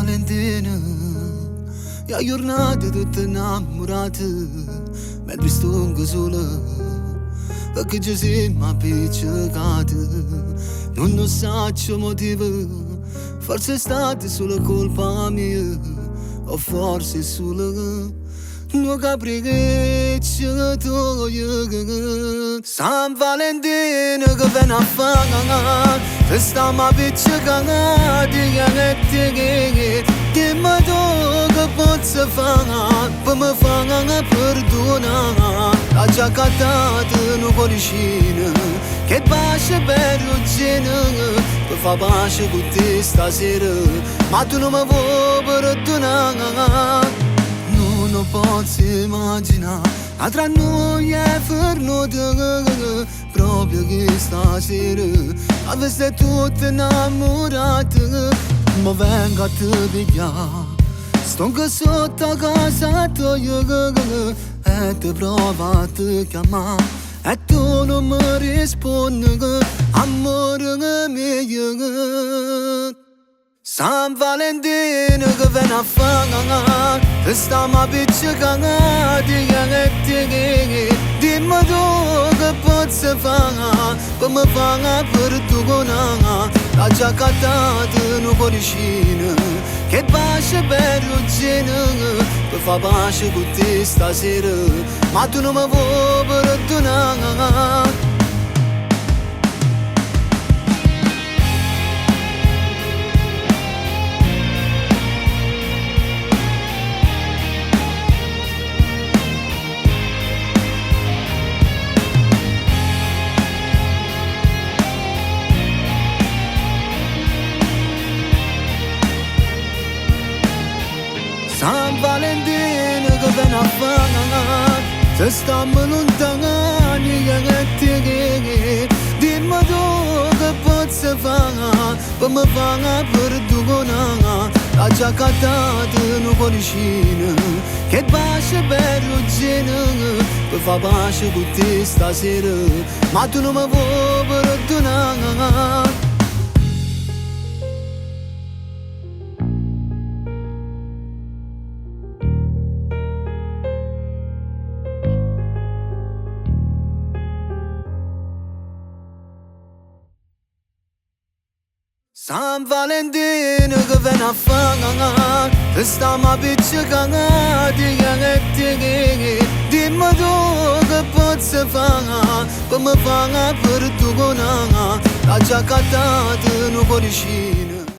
Valentina ya jornada de innamorati mentre sto in sola che ci siamo appiccicati non so motivo forse è stata solo colpa mia o forse solo non capri che c'è tu San Valentino che viene a fare te stiamo appiccicati che mi che posso fare per mi fare perdonare la giacata non cuoricina che bacia per ruggine per far pace con te stasera ma tu non mi vuoi perdonare non posso immaginare a tra noi è fermato proprio che stasera avesse tutto innamorato ma vengo a te pigliare sto anche sotto casa tua e ti provo a te chiamare e tu non mi rispondi amore mio San Valentino che viene a fare te stiamo appiccicati dimmi tu che posso fare per mi fare perdonare la giacata non cuoricina che bacia per ruggine per far pace con te stasera ma tu non mi vuoi perdonare San Valentino che viene a fare se stiamo lontani dimmi tu che posso fare per mi fare perdonare la giacata non cuoricina che bacia per ruggine per far pace con te stasera ma tu non mi vuoi perdonare San Valentino che viene a fare te stiamo appiccicati dimmi tu che posso fare per mi fare perdonare la giacata non cuoricina